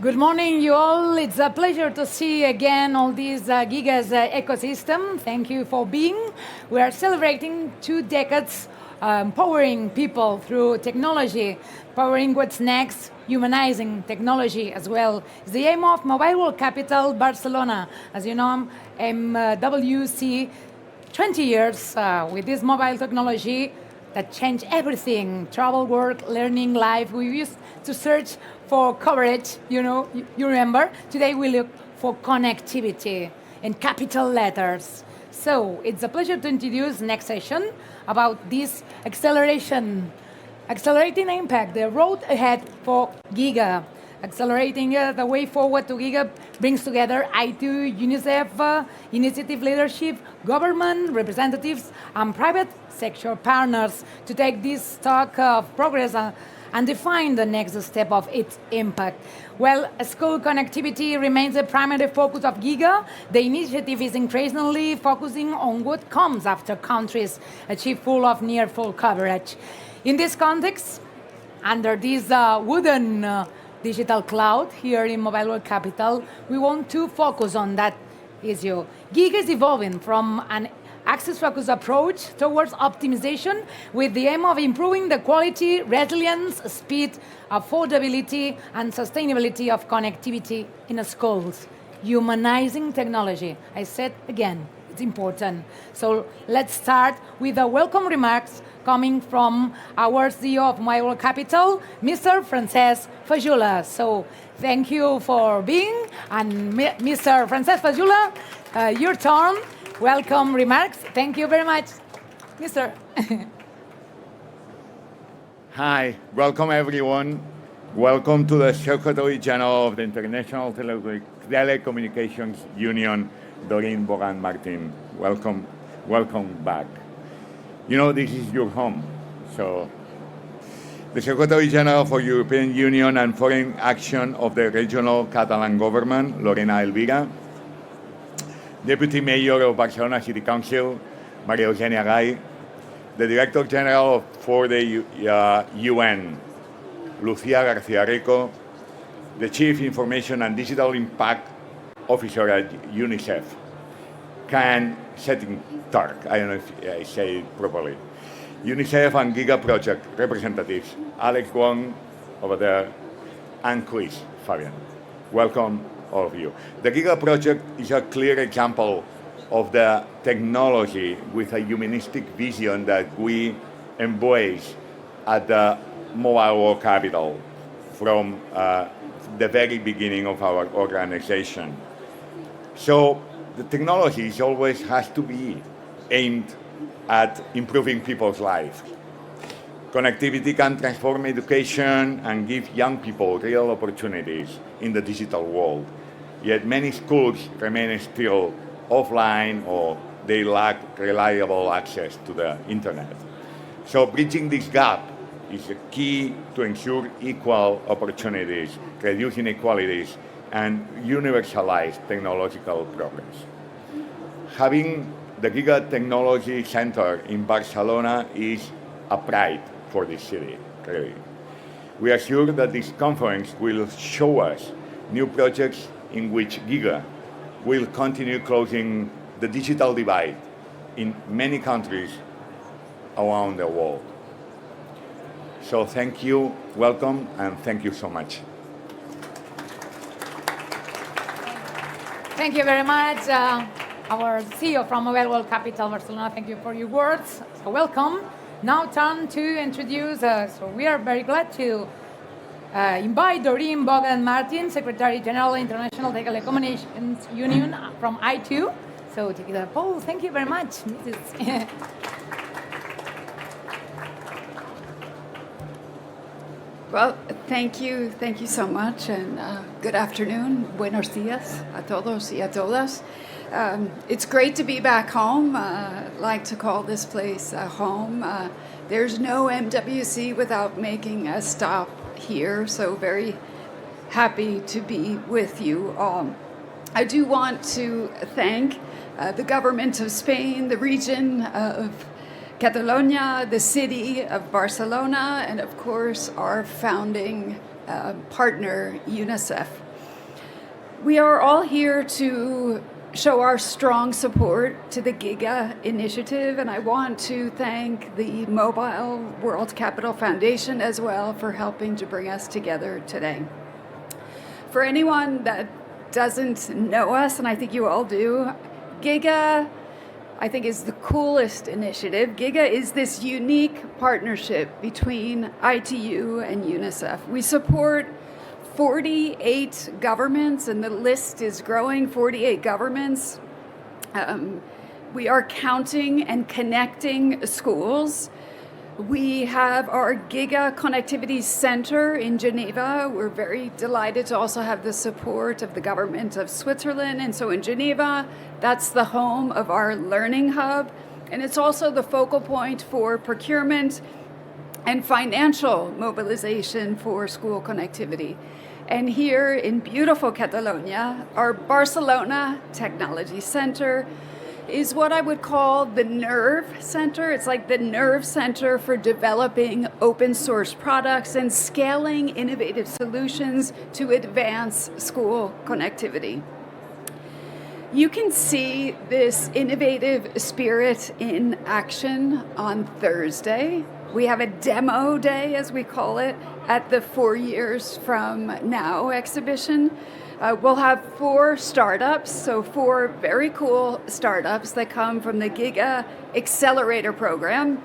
Good morning, you all. It's a pleasure to see again all these Giga's ecosystem. Thank you for being. We are celebrating 2 decades powering people through technology, powering what's next, humanizing technology as well. It's the aim of Mobile World Capital Barcelona. As you know, MWC, 20 years with this mobile technology that changed everything, travel, work, learning, life. We used to search for coverage, you remember. Today we look for connectivity in capital letters. So it's a pleasure to introduce next session about this accelerating impact, the road ahead for Giga. Accelerating the way forward to Giga brings together I2, UNICEF, initiative leadership, government representatives, and private sector partners to take this talk of progress and define the next step of its impact. Well, school connectivity remains the primary focus of Giga. The initiative is increasingly focusing on what comes after countries achieve full or near full coverage. In this context, under this wooden digital cloud here in Mobile World Capital, we want to focus on that issue. Giga is evolving from an access-focused approach towards optimization with the aim of improving the quality, resilience, speed, affordability, and sustainability of connectivity in schools. Humanizing technology. I said again, it's important. So let's start with the welcome remarks coming from our CEO of Mobile World Capital, Mr. Francesc Fajula. So thank you for being, and Mr. Francesc Fajula, your turn. Welcome remarks. Thank you very much, Mr. Hi, welcome everyone. Welcome to the Secretary General of the International Telecommunications Union, Doreen Bogan-Martin. Welcome back. You know, this is your home. So, the Secretary General for European Union and Foreign Action of the Regional Catalan Government, Lorena Elvira, Deputy Mayor of Barcelona City Council, Maria Eugenia Gai, the Director General for the UN, Lucia García Rico, the Chief Information and Digital Impact Officer at UNICEF, Can Setting Tark, I don't know if I say it properly, UNICEF and Giga Project representatives, Alex Wong over there, and Chris Fabian. Welcome, all of you. The Giga Project is a clear example of the technology with a humanistic vision that we embrace at the Mobile World Capital from the very beginning of our organization. So the technology always has to be aimed at improving people's lives. Connectivity can transform education and give young people real opportunities in the digital world. Yet many schools remain still offline or they lack reliable access to the internet. So bridging this gap is a key to ensure equal opportunities, reduce inequalities, and universalize technological progress. Having the Giga Technology Center in Barcelona is a pride for this city, really. We are sure that this conference will show us new projects in which Giga will continue closing the digital divide in many countries around the world. So thank you, welcome, and thank you so much. Thank you very much, our CEO from Mobile World Capital Barcelona. Thank you for your words. So welcome. Now turn to introduce, so we are very glad to invite Doreen Bogan-Martin, Secretary General, International Telecommunications Union from I2. So take it up. Oh, thank you very much, Mrs. Well, thank you so much, and good afternoon. Buenos días a todos y a todas. It's great to be back home. I like to call this place home. There's no MWC without making a stop here, so very happy to be with you all. I do want to thank the government of Spain, the region of Catalonia, the city of Barcelona, and of course our founding partner, UNICEF. We are all here to show our strong support to the Giga initiative, and I want to thank the Mobile World Capital Foundation as well for helping to bring us together today. For anyone that doesn't know us, and I think you all do, Giga, I think, is the coolest initiative. Giga is this unique partnership between ITU and UNICEF. We support 48 governments, and the list is growing, 48 governments. We are counting and connecting schools. We have our Giga Connectivity Center in Geneva. We're very delighted to also have the support of the government of Switzerland. And so in Geneva, that's the home of our learning hub. And it's also the focal point for procurement and financial mobilization for school connectivity. And here in beautiful Catalonia, our Barcelona Technology Center is what I would call the nerve center. It's like the nerve center for developing open source products and scaling innovative solutions to advance school connectivity. You can see this innovative spirit in action on Thursday. We have a demo day, as we call it, at the 4 Years From Now exhibition. We'll have 4 startups, so 4 very cool startups that come from the Giga Accelerator program.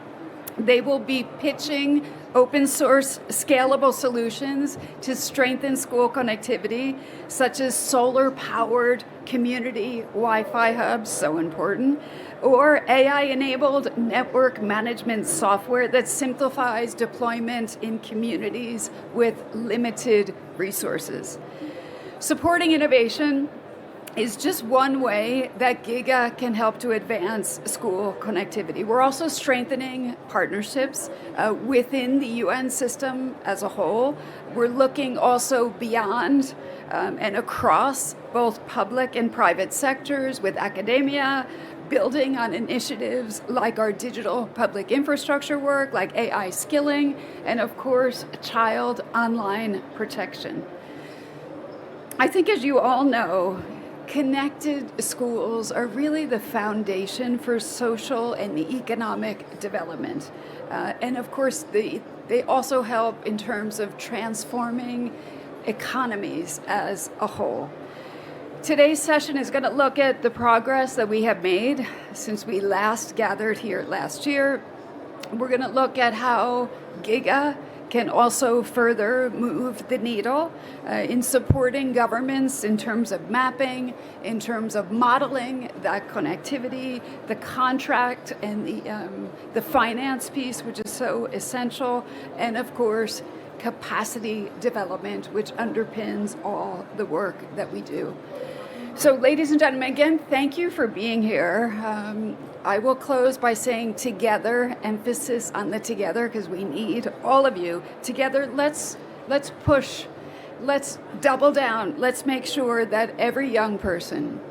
They will be pitching open source scalable solutions to strengthen school connectivity, such as solar powered community Wi-Fi hubs, so important, or AI enabled network management software that simplifies deployment in communities with limited resources. Supporting innovation is just one way that Giga can help to advance school connectivity. We're also strengthening partnerships within the UN system as a whole. We're looking also beyond and across both public and private sectors with academia, building on initiatives like our digital public infrastructure work, like AI skilling, and of course, child online protection. I think, as you all know, connected schools are really the foundation for social and economic development. And of course, they also help in terms of transforming economies as a whole. Today's session is going to look at the progress that we have made since we last gathered here last year. We're going to look at how Giga can also further move the needle in supporting governments in terms of mapping, in terms of modeling that connectivity, the contract and the finance piece, which is so essential, and of course, capacity development, which underpins all the work that we do. So, ladies and gentlemen, again, thank you for being here. I will close by saying together, emphasis on the together, because we need all of you. Together, let's push, let's double down, let's make sure that every young person,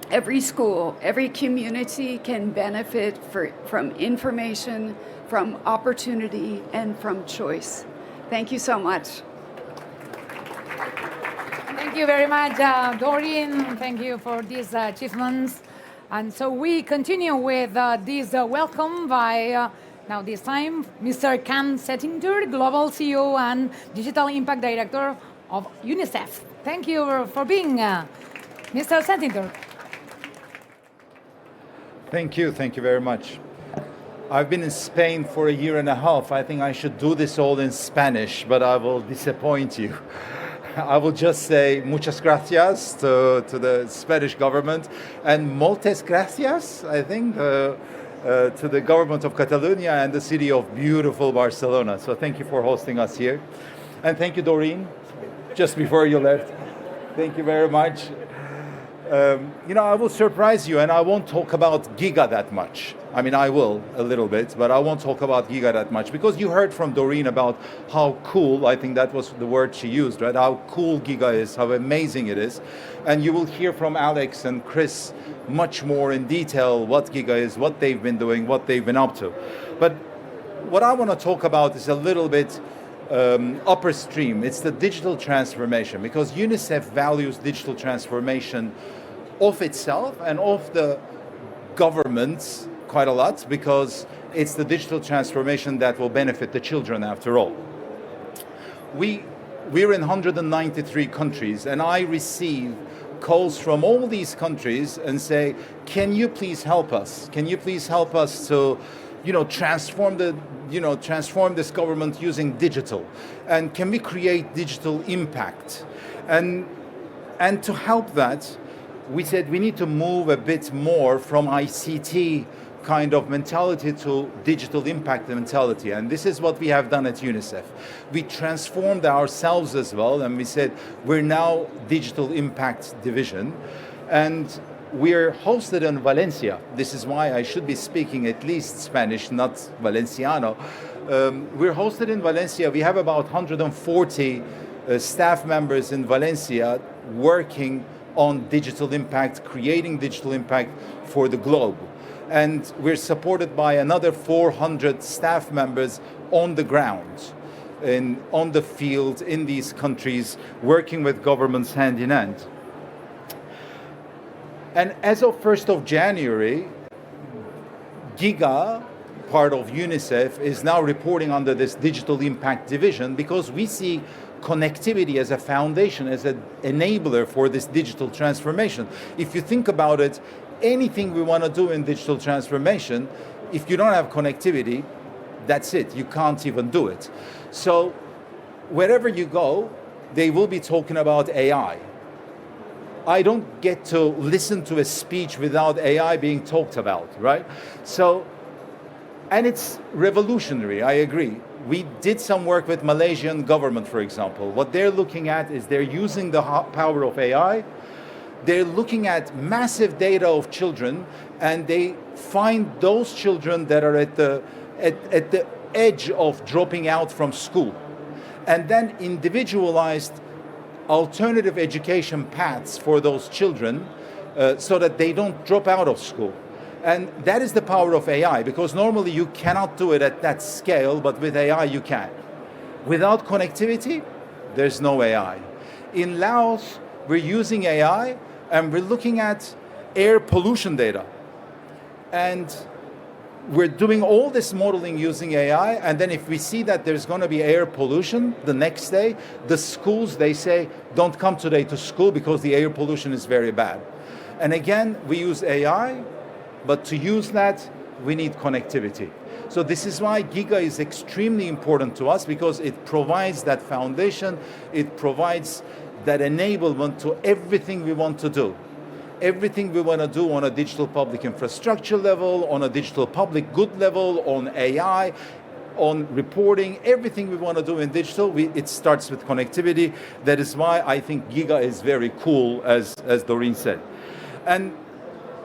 every school, every community can benefit from information, from opportunity, and from choice. Thank you so much. Thank you very much, Doreen. Thank you for these achievements. And so we continue with this welcome by, now this time, Mr. Can Settinger, Global CEO and Digital Impact Director of UNICEF. Thank you for being Mr. Settinger. Thank you very much. I've been in Spain for 1.5 years. I think I should do this all in Spanish, but I will disappoint you. I will just say muchas gracias to the Spanish government and moltes gracias, I think, to the government of Catalonia and the city of beautiful Barcelona. So thank you for hosting us here. And thank you, Doreen, just before you left. Thank you very much. I will surprise you, and I won't talk about Giga that much. I mean, I will a little bit, but I won't talk about Giga that much, because you heard from Doreen about how cool, I think that was the word she used, right? How cool Giga is, how amazing it is. And you will hear from Alex and Chris much more in detail what Giga is, what they've been doing, what they've been up to. But what I want to talk about is a little bit upper stream. It's the digital transformation, because UNICEF values digital transformation of itself and of the governments quite a lot, because it's the digital transformation that will benefit the children after all. We're in 193 countries, and I receive calls from all these countries and say, can you please help us? Can you please help us to, transform this government using digital? And can we create digital impact? And to help that, we said we need to move a bit more from ICT kind of mentality to digital impact mentality. And this is what we have done at UNICEF. We transformed ourselves as well, and we said we're now digital impact division. And we're hosted in Valencia. This is why I should be speaking at least Spanish, not Valenciano. We're hosted in Valencia. We have about 140 staff members in Valencia working on digital impact, creating digital impact for the globe. And we're supported by another 400 staff members on the ground, on the field, in these countries, working with governments hand in hand. And as of 1st of January, Giga, part of UNICEF, is now reporting under this digital impact division, because we see connectivity as a foundation, as an enabler for this digital transformation. If you think about it, anything we want to do in digital transformation, if you don't have connectivity, that's it. You can't even do it. So wherever you go, they will be talking about AI. I don't get to listen to a speech without AI being talked about, right? So, and it's revolutionary, I agree. We did some work with Malaysian government, for example. What they're looking at is they're using the power of AI. They're looking at massive data of children, and they find those children that are at the edge of dropping out from school, and then individualized alternative education paths for those children so that they don't drop out of school. And that is the power of AI, because normally you cannot do it at that scale, but with AI you can. Without connectivity, there's no AI. In Laos, we're using AI, and we're looking at air pollution data. And we're doing all this modeling using AI, and then if we see that there's going to be air pollution the next day, the schools, they say, don't come today to school because the air pollution is very bad. And again, we use AI, but to use that, we need connectivity. So this is why Giga is extremely important to us, because it provides that foundation, it provides that enablement to everything we want to do. Everything we want to do on a digital public infrastructure level, on a digital public good level, on AI, on reporting, everything we want to do in digital, it starts with connectivity. That is why I think Giga is very cool, as Doreen said. And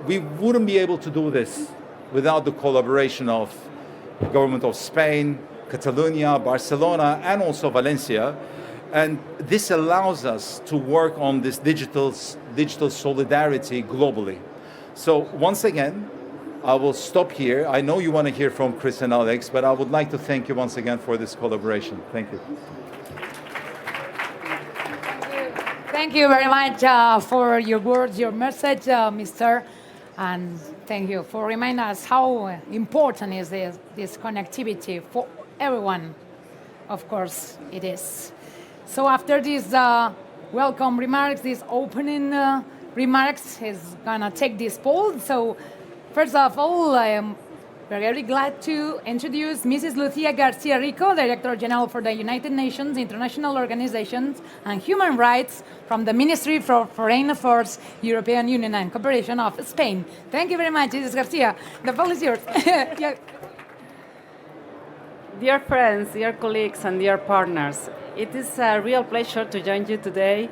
we wouldn't be able to do this without the collaboration of the government of Spain, Catalonia, Barcelona, and also Valencia. And this allows us to work on this digital solidarity globally. So once again, I will stop here. I know you want to hear from Chris and Alex, but I would like to thank you once again for this collaboration. Thank you. Thank you very much for your words, your message, Mr. And thank you for reminding us how important is this connectivity for everyone. Of course, it is. So after these welcome remarks, these opening remarks, is gonna take this poll. So first of all, I am very glad to introduce Mrs. Lucia Garcia Rico, Director General for the United Nations, International Organizations and Human Rights from the Ministry for Foreign Affairs, European Union and Cooperation of Spain. Thank you very much, Mrs. Garcia. The floor is yours. Yeah. Dear friends, dear colleagues, and dear partners, it is a real pleasure to join you today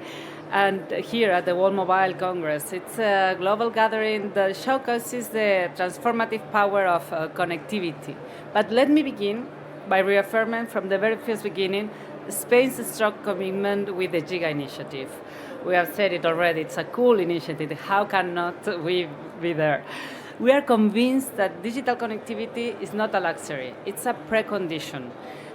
and here at the World Mobile Congress. It's a global gathering that showcases the transformative power of connectivity. But let me begin by reaffirming from the very first beginning Spain's strong commitment with the Giga initiative. We have said it already, it's a cool initiative. How cannot we be there? We are convinced that digital connectivity is not a luxury, it's a precondition.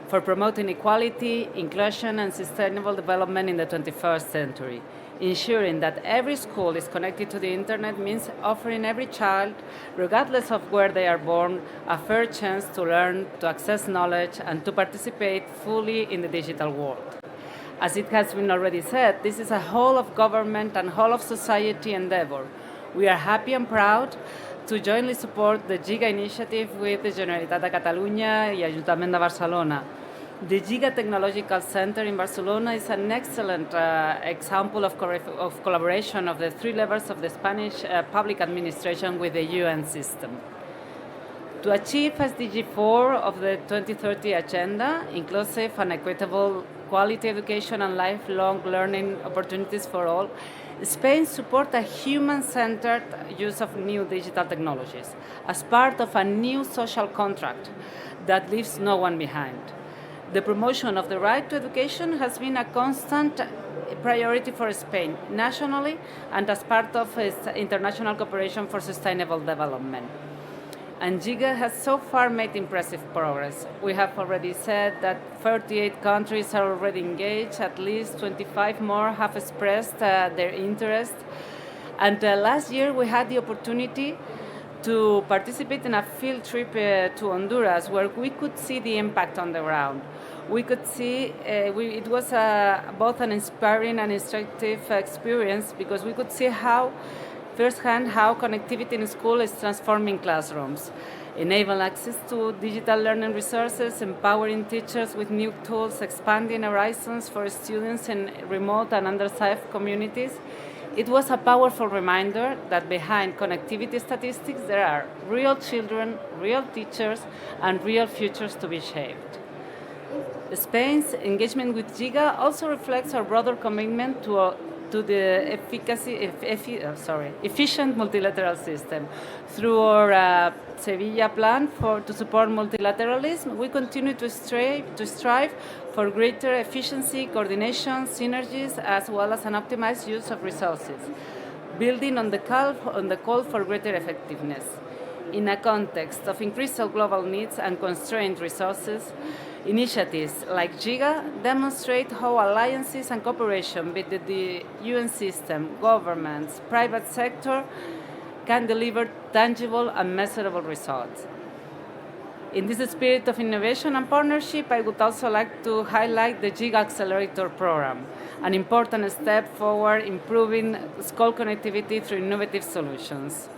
for promoting equality, inclusion, and sustainable development in the 21st century. Ensuring that every school is connected to the internet means offering every child, regardless of where they are born, a fair chance to learn, to access knowledge, and to participate fully in the digital world. As it has been already said, this is a whole of government and whole of society endeavor. We are happy and proud to jointly support the Giga initiative with the Generalitat de Catalunya y Ajuntament de Barcelona. The Giga Technological Center in Barcelona is an excellent example of collaboration of the three levels of the Spanish public administration with the UN system. To achieve SDG 4 of the 2030 Agenda, inclusive and equitable quality education and lifelong learning opportunities for all, Spain supports a human-centered use of new digital technologies as part of a new social contract that leaves no one behind. The promotion of the right to education has been a constant priority for Spain, nationally and as part of its international cooperation for sustainable development. And Giga has so far made impressive progress. We have already said that 38 countries are already engaged, at least 25 more have expressed their interest. And last year we had the opportunity to participate in a field trip to Honduras where we could see the impact on the ground. We could see, it was both an inspiring and instructive experience because we could see firsthand how connectivity in school is transforming classrooms, enable access to digital learning resources, empowering teachers with new tools, expanding horizons for students in remote and underserved communities. It was a powerful reminder that behind connectivity statistics there are real children, real teachers, and real futures to be shaped. Spain's engagement with Giga also reflects our broader commitment to the efficient multilateral system. Through our Sevilla plan to support multilateralism, we continue to strive for greater efficiency, coordination, synergies, as well as an optimized use of resources, building on the call for greater effectiveness. In a context of increased global needs and constrained resources, initiatives like Giga demonstrate how alliances and cooperation between the UN system, governments, private sector can deliver tangible and measurable results. In this spirit of innovation and partnership, I would also like to highlight the Giga Accelerator program, an important step forward improving school connectivity through innovative solutions.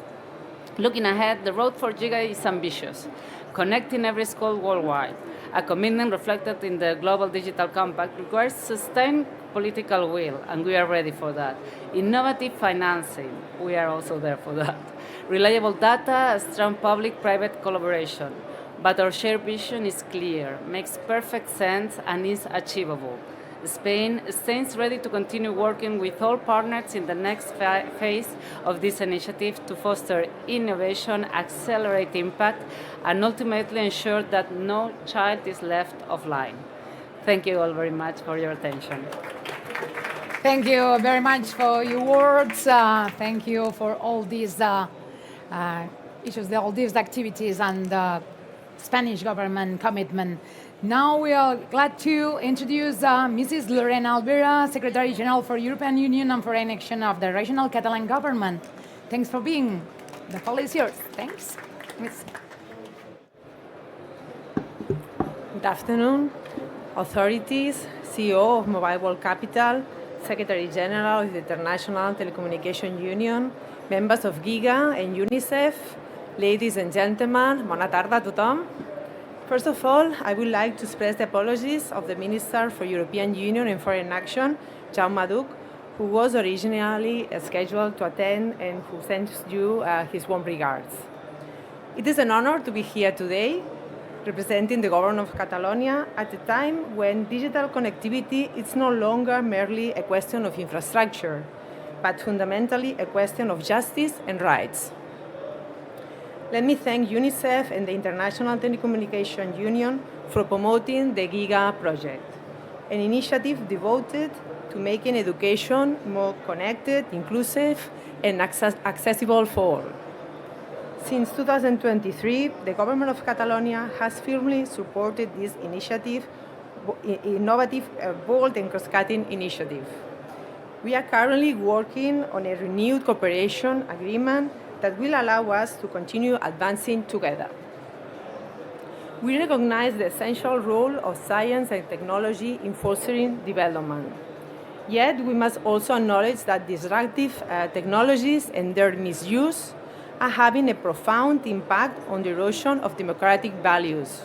Looking ahead, the road for Giga is ambitious, connecting every school worldwide. A commitment reflected in the Global Digital Compact requires sustained political will, and we are ready for that. Innovative financing, we are also there for that. Reliable data, strong public-private collaboration. But our shared vision is clear, makes perfect sense, and is achievable. Spain stands ready to continue working with all partners in the next phase of this initiative to foster innovation, accelerate impact, and ultimately ensure that no child is left offline. Thank you all very much for your attention. Thank you very much for your words. Thank you for all these issues, all these activities, and Spanish government commitment. Now we are glad to introduce Mrs. Lorena Alvera, Secretary General for European Union and Foreign Action of the Regional Catalan Government. Thanks for being. The hall is yours. Thanks. Miss. Good afternoon. Authorities, CEO of Mobile World Capital, Secretary General of the International Telecommunication Union, members of Giga and UNICEF, ladies and gentlemen, bona tarda a tothom. First of all, I would like to express the apologies of the Minister for European Union and Foreign Action, Jaume Duch, who was originally scheduled to attend and who sends you his warm regards. It is an honor to be here today, representing the Government of Catalonia at a time when digital connectivity is no longer merely a question of infrastructure, but fundamentally a question of justice and rights. Let me thank UNICEF and the International Telecommunication Union for promoting the Giga project, an initiative devoted to making education more connected, inclusive, and accessible for all. Since 2023, the Government of Catalonia has firmly supported this initiative, innovative, bold and cross-cutting initiative. We are currently working on a renewed cooperation agreement that will allow us to continue advancing together. We recognize the essential role of science and technology in fostering development. Yet, we must also acknowledge that disruptive technologies and their misuse are having a profound impact on the erosion of democratic values.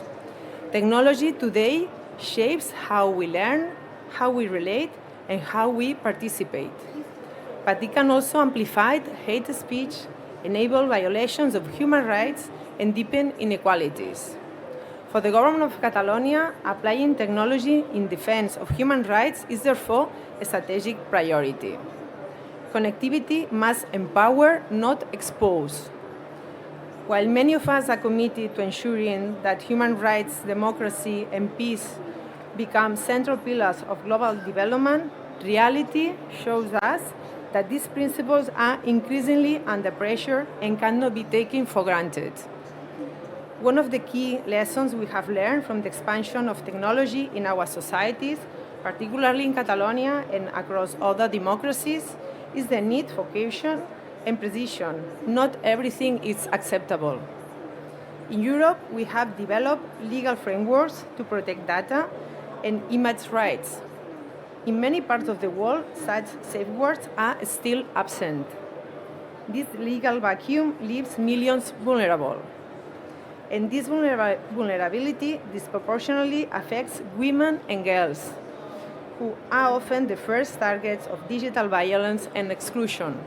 Technology today shapes how we learn, how we relate, and how we participate. But it can also amplify hate speech, enable violations of human rights, and deepen inequalities. For the Government of Catalonia, applying technology in defense of human rights is therefore a strategic priority. Connectivity must empower, not expose. While many of us are committed to ensuring that human rights, democracy, and peace become central pillars of global development, reality shows us that these principles are increasingly under pressure and cannot be taken for granted. One of the key lessons we have learned from the expansion of technology in our societies, particularly in Catalonia and across other democracies, is the need for caution and precision. Not everything is acceptable. In Europe, we have developed legal frameworks to protect data and image rights. In many parts of the world, such safeguards are still absent. This legal vacuum leaves millions vulnerable. And this vulnerability disproportionately affects women and girls, who are often the first targets of digital violence and exclusion.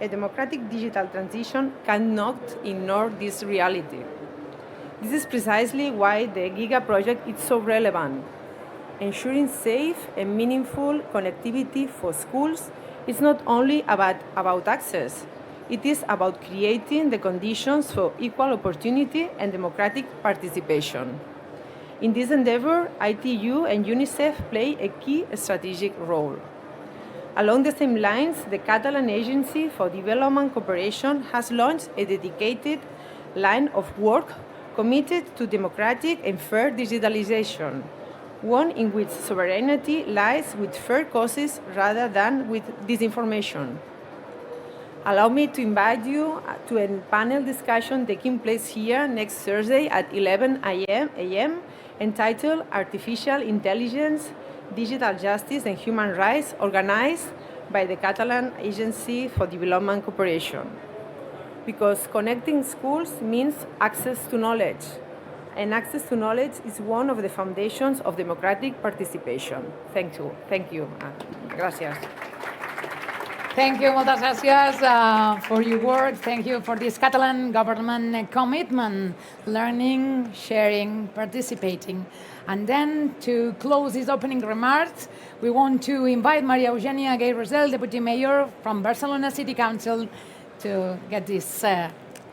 A democratic digital transition cannot ignore this reality. This is precisely why the Giga project is so relevant. Ensuring safe and meaningful connectivity for schools is not only about access. It is about creating the conditions for equal opportunity and democratic participation. In this endeavor, ITU and UNICEF play a key strategic role. Along the same lines, the Catalan Agency for Development Cooperation has launched a dedicated line of work committed to democratic and fair digitalization, one in which sovereignty lies with fair causes rather than with disinformation. Allow me to invite you to a panel discussion taking place here next Thursday at 11 a.m. entitled Artificial Intelligence, Digital Justice and Human Rights, organized by the Catalan Agency for Development Cooperation. Because connecting schools means access to knowledge, and access to knowledge is one of the foundations of democratic participation. Thank you. Thank you. Gracias. Thank you, muchas gracias for your work. Thank you for this Catalan government commitment, learning, sharing, participating. And then to close these opening remarks, we want to invite Maria Eugenia Gay-Rosell, Deputy Mayor from Barcelona City Council, to get this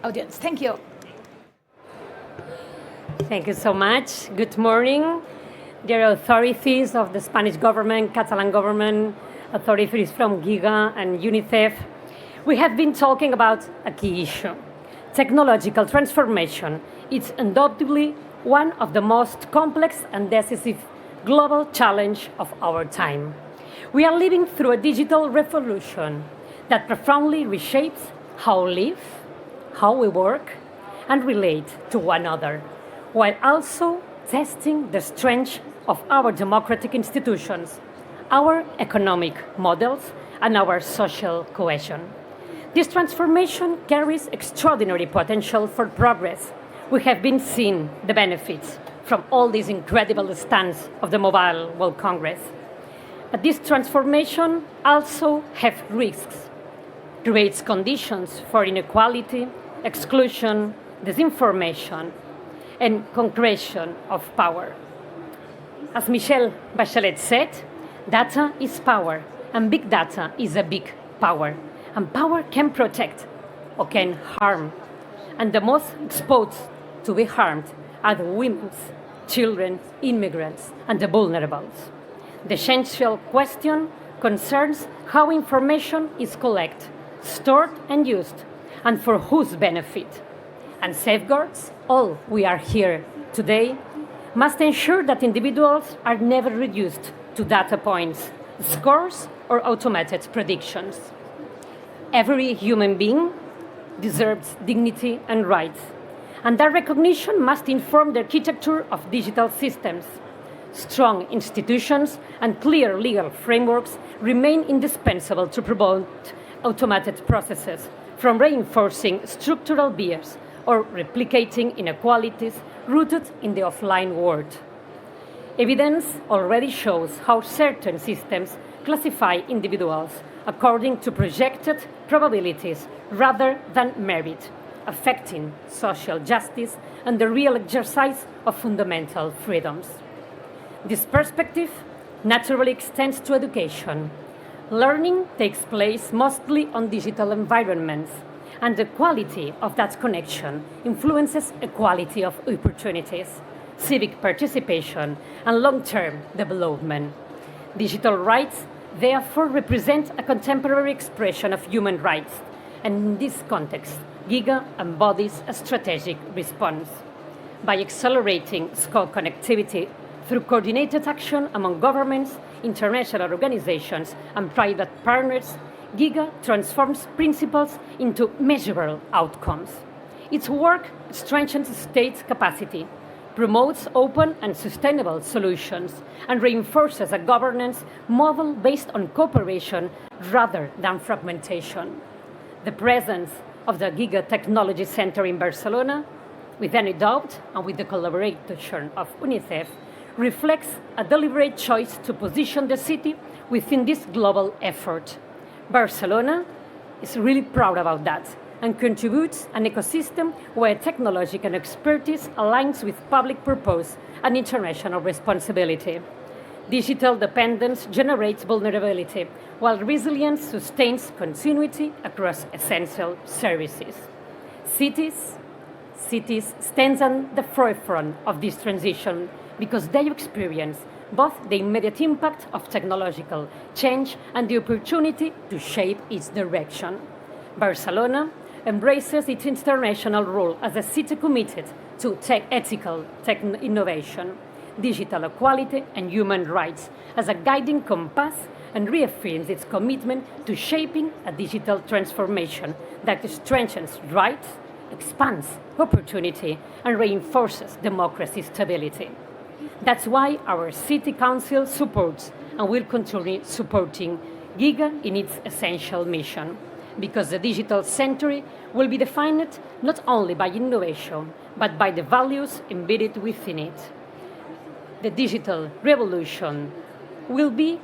audience. Thank you. Thank you so much. Good morning, dear authorities of the Spanish government, Catalan government, authorities from Giga and UNICEF. We have been talking about a key issue. Technological transformation is undoubtedly one of the most complex and decisive global challenge of our time. We are living through a digital revolution that profoundly reshapes how we live, how we work, and relate to one another, while also testing the strength of our democratic institutions, our economic models, and our social cohesion. This transformation carries extraordinary potential for progress. We have been seeing the benefits from all these incredible stands of the Mobile World Congress. But this transformation also has risks, creates conditions for inequality, exclusion, disinformation, and concentration of power. As Michelle Bachelet said, data is power, and big data is a big power. And power can protect or can harm. And the most exposed to be harmed are the women, children, immigrants, and the vulnerables. The essential question concerns how information is collected, stored, and used, and for whose benefit. And safeguards, all we are here today, must ensure that individuals are never reduced to data points, scores, or automated predictions. Every human being deserves dignity and rights, and that recognition must inform the architecture of digital systems. Strong institutions and clear legal frameworks remain indispensable to promote automated processes, from reinforcing structural bias or replicating inequalities rooted in the offline world. Evidence already shows how certain systems classify individuals according to projected probabilities rather than merit, affecting social justice and the real exercise of fundamental freedoms. This perspective naturally extends to education. Learning takes place mostly on digital environments, and the quality of that connection influences equality of opportunities, civic participation, and long-term development. Digital rights therefore represent a contemporary expression of human rights, and in this context, Giga embodies a strategic response. By accelerating SCO connectivity through coordinated action among governments, international organizations, and private partners, Giga transforms principles into measurable outcomes. Its work strengthens state capacity, promotes open and sustainable solutions, and reinforces a governance model based on cooperation rather than fragmentation. The presence of the Giga Technology Center in Barcelona, with any doubt and with the collaboration of UNICEF, reflects a deliberate choice to position the city within this global effort. Barcelona is really proud about that and contributes an ecosystem where technology and expertise aligns with public purpose and international responsibility. Digital dependence generates vulnerability, while resilience sustains continuity across essential services. Cities stand on the forefront of this transition because they experience both the immediate impact of technological change and the opportunity to shape its direction. Barcelona embraces its international role as a city committed to ethical innovation, digital equality, and human rights as a guiding compass, and reaffirms its commitment to shaping a digital transformation that strengthens rights, expands opportunity, and reinforces democracy stability. That's why our City Council supports and will continue supporting Giga in its essential mission, because the digital century will be defined not only by innovation, but by the values embedded within it. The digital revolution will be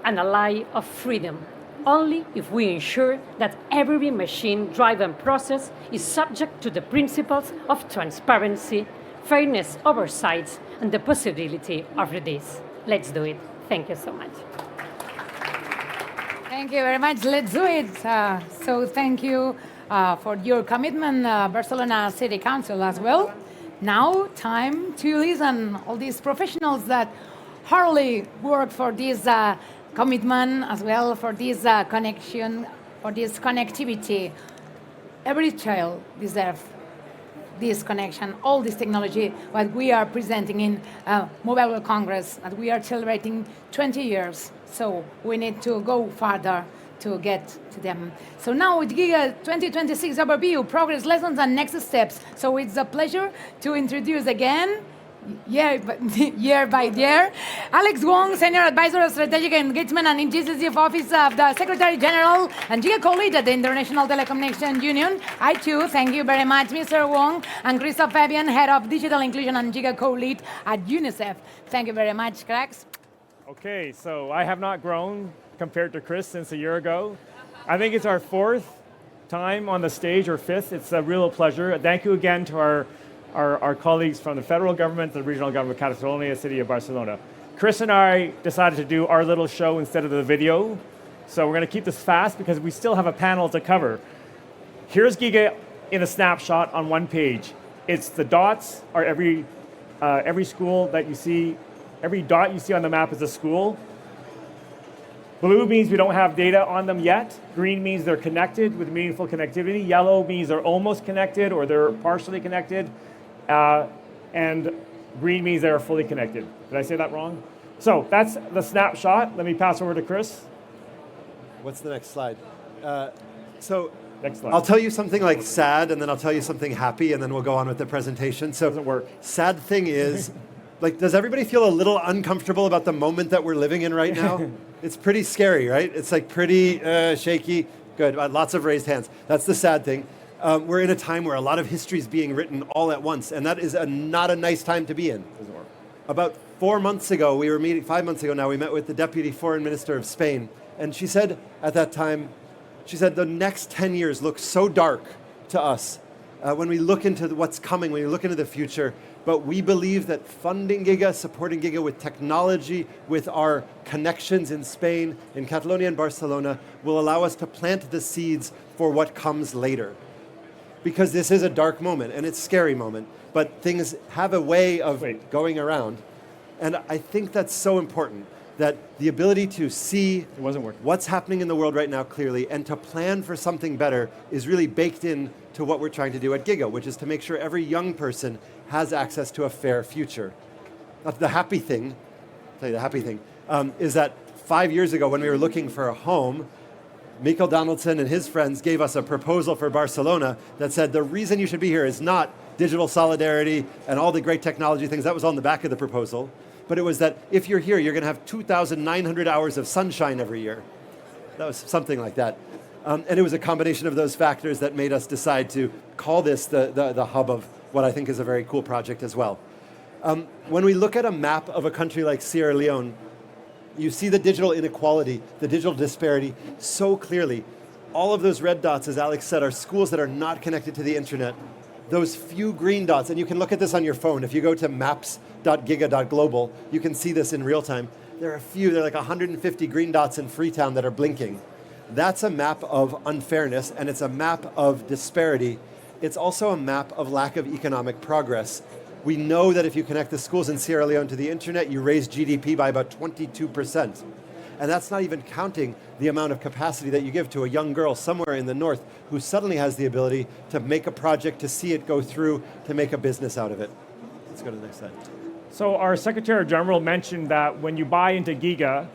an ally of freedom only if we ensure that every machine-driven process is subject to the principles of transparency, fairness, oversight, and the possibility of release. Let's do it. Thank you so much. Thank you very much. Let's do it. So thank you for your commitment, Barcelona City Council as well. Now, time to listen all these professionals that hardly work for this commitment as well, for this connection, for this connectivity. Every child deserves this connection, all this technology, what we are presenting in Mobile World Congress, that we are celebrating 20 years. So we need to go further to get to them. So now with Giga 2026 overview, progress, lessons, and next steps. So it's a pleasure to introduce again, year by year, Alex Wong, Senior Advisor of Strategic Engagement and Executive Office of the Secretary General and Giga Co-Lead at the International Telecommunication Union. I too thank you very much, Mr. Wong, and Christoph Fabian, Head of Digital Inclusion and Giga Co-Lead at UNICEF. Thank you very much, cracks. Okay, so I have not grown compared to Chris since a year ago. I think it's our fourth time on the stage, or fifth. It's a real pleasure. Thank you again to our colleagues from the federal government, the Regional Government of Catalonia, City of Barcelona. Chris and I decided to do our little show instead of the video. So we're going to keep this fast because we still have a panel to cover. Here's Giga in a snapshot on one page. It's the dots are every school that you see. Every dot you see on the map is a school. Blue means we don't have data on them yet. Green means they're connected with meaningful connectivity. Yellow means they're almost connected or they're partially connected. And green means they're fully connected. Did I say that wrong? So that's the snapshot. Let me pass over to Chris. What's the next slide? Next slide. I'll tell you something like sad, and then I'll tell you something happy, and then we'll go on with the presentation. So, doesn't work. Sad thing is, does everybody feel a little uncomfortable about the moment that we're living in right now? It's pretty scary, right? It's like pretty shaky. Good, lots of raised hands. That's the sad thing. We're in a time where a lot of history is being written all at once, and that is not a nice time to be in. Doesn't work. About 4 months ago, 5 months ago now, we met with the Deputy Foreign Minister of Spain, and she said at that time, the next 10 years look so dark to us when we look into what's coming, when we look into the future, but we believe that funding Giga, supporting Giga with technology, with our connections in Spain, in Catalonia and Barcelona, will allow us to plant the seeds for what comes later. Because this is a dark moment, and it's a scary moment, but things have a way of going around. And I think that's so important, that the ability to see what's happening in the world right now clearly and to plan for something better is really baked in to what we're trying to do at Giga, which is to make sure every young person has access to a fair future. The happy thing, is that 5 years ago when we were looking for a home, Michael Donaldson and his friends gave us a proposal for Barcelona that said the reason you should be here is not digital solidarity and all the great technology things, that was on the back of the proposal, but it was that if you're here, you're going to have 2,900 hours of sunshine every year. That was something like that. And it was a combination of those factors that made us decide to call this the hub of what I think is a very cool project as well. When we look at a map of a country like Sierra Leone, you see the digital inequality, the digital disparity so clearly. All of those red dots, as Alex said, are schools that are not connected to the internet. Those few green dots, and you can look at this on your phone. If you go to maps.giga.global, you can see this in real time. There are like 150 green dots in Freetown that are blinking. That's a map of unfairness, and it's a map of disparity. It's also a map of lack of economic progress. We know that if you connect the schools in Sierra Leone to the internet, you raise GDP by about 22%. And that's not even counting the amount of capacity that you give to a young girl somewhere in the north who suddenly has the ability to make a project, to see it go through, to make a business out of it. Let's go to the next slide. So our Secretary General mentioned that when you buy into Giga,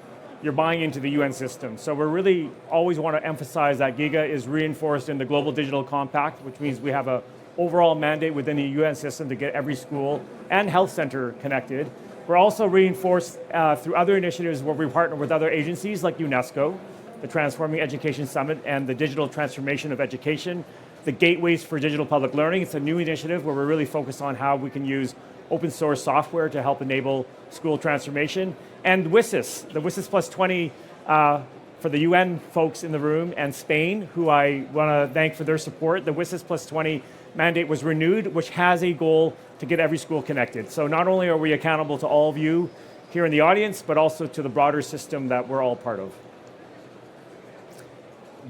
you're buying into the UN system. So we really always want to emphasize that Giga is reinforced in the Global Digital Compact, which means we have an overall mandate within the UN system to get every school and health center connected. We're also reinforced through other initiatives where we partner with other agencies like UNESCO, the Transforming Education Summit, and the Digital Transformation of Education, the Gateways for Digital Public Learning. It's a new initiative where we're really focused on how we can use open source software to help enable school transformation. And WSIS, the WSIS Plus 20 for the UN folks in the room, and Spain, who I want to thank for their support. The WSIS Plus 20 mandate was renewed, which has a goal to get every school connected. So not only are we accountable to all of you here in the audience, but also to the broader system that we're all part of.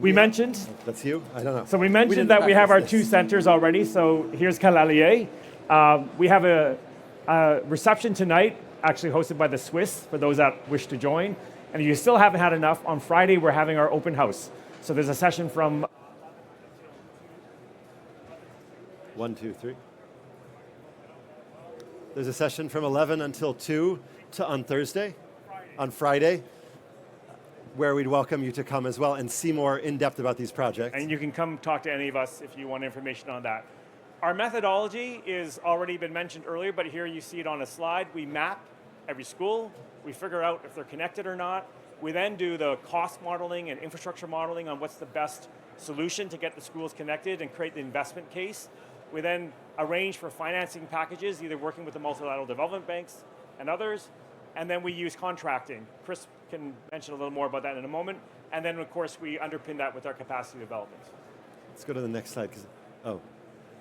We mentioned... That's you? I don't know. So we mentioned that we have our 2 centers already. So here's Calalier. We have a reception tonight, actually hosted by the Swiss, for those that wish to join. And if you still haven't had enough, on Friday we're having our open house. So there's a session from... 1, 2, 3. There's a session from 11 until 2 on Thursday, on Friday, where we'd welcome you to come as well and see more in depth about these projects. And you can come talk to any of us if you want information on that. Our methodology is already been mentioned earlier, but here you see it on a slide. We map every school. We figure out if they're connected or not. We then do the cost modeling and infrastructure modeling on what's the best solution to get the schools connected and create the investment case. We then arrange for financing packages, either working with the multilateral development banks and others, and then we use contracting. Chris can mention a little more about that in a moment. And then, of course, we underpin that with our capacity development. Let's go to the next slide.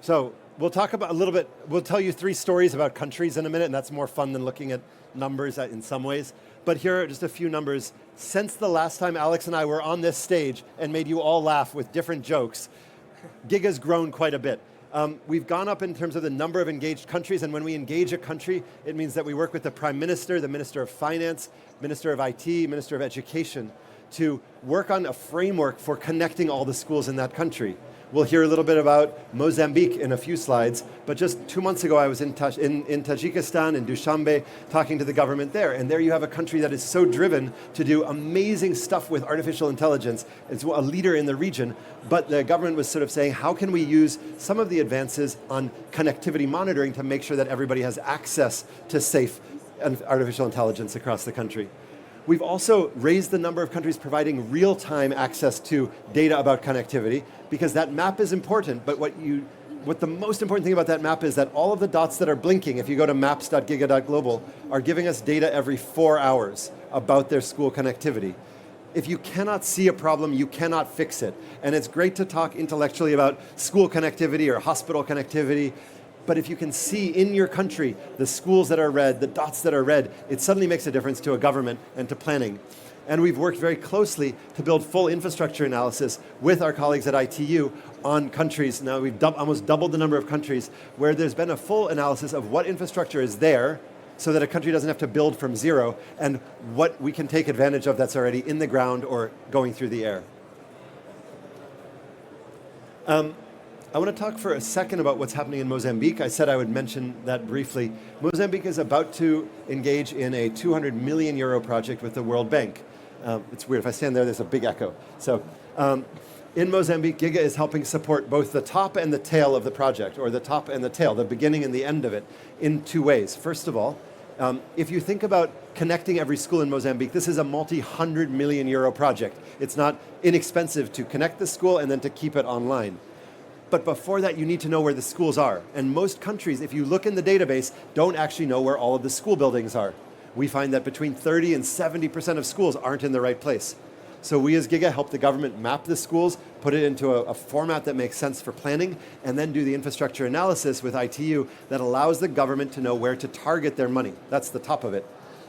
So we'll talk about a little bit, we'll tell you 3 stories about countries in a minute, and that's more fun than looking at numbers in some ways. But here are just a few numbers. Since the last time Alex and I were on this stage and made you all laugh with different jokes, Giga's grown quite a bit. We've gone up in terms of the number of engaged countries, and when we engage a country, it means that we work with the Prime Minister, the Minister of Finance, Minister of IT, Minister of Education, to work on a framework for connecting all the schools in that country. We'll hear a little bit about Mozambique in a few slides, but just 2 months ago I was in Tajikistan, in Dushanbe, talking to the government there, and there you have a country that is so driven to do amazing stuff with artificial intelligence. It's a leader in the region, but the government was sort of saying, how can we use some of the advances on connectivity monitoring to make sure that everybody has access to safe artificial intelligence across the country? We've also raised the number of countries providing real-time access to data about connectivity, because that map is important, but what the most important thing about that map is that all of the dots that are blinking, if you go to maps.giga.global, are giving us data every 4 hours about their school connectivity. If you cannot see a problem, you cannot fix it. And it's great to talk intellectually about school connectivity or hospital connectivity, but if you can see in your country the schools that are red, the dots that are red, it suddenly makes a difference to a government and to planning. And we've worked very closely to build full infrastructure analysis with our colleagues at ITU on countries. Now we've almost doubled the number of countries where there's been a full analysis of what infrastructure is there so that a country doesn't have to build from zero, and what we can take advantage of that's already in the ground or going through the air. I want to talk for a second about what's happening in Mozambique. I said I would mention that briefly. Mozambique is about to engage in a 200 million euro project with the World Bank. It's weird, if I stand there's a big echo. So in Mozambique, Giga is helping support both the top and the tail of the project, or the top and the tail, the beginning and the end of it, in 2 ways. First of all, if you think about connecting every school in Mozambique, this is a multi-100 million euro project. It's not inexpensive to connect the school and then to keep it online. But before that, you need to know where the schools are. And most countries, if you look in the database, don't actually know where all of the school buildings are. We find that between 30 and 70% of schools aren't in the right place. So we as Giga help the government map the schools, put it into a format that makes sense for planning, and then do the infrastructure analysis with ITU that allows the government to know where to target their money. That's the top of it.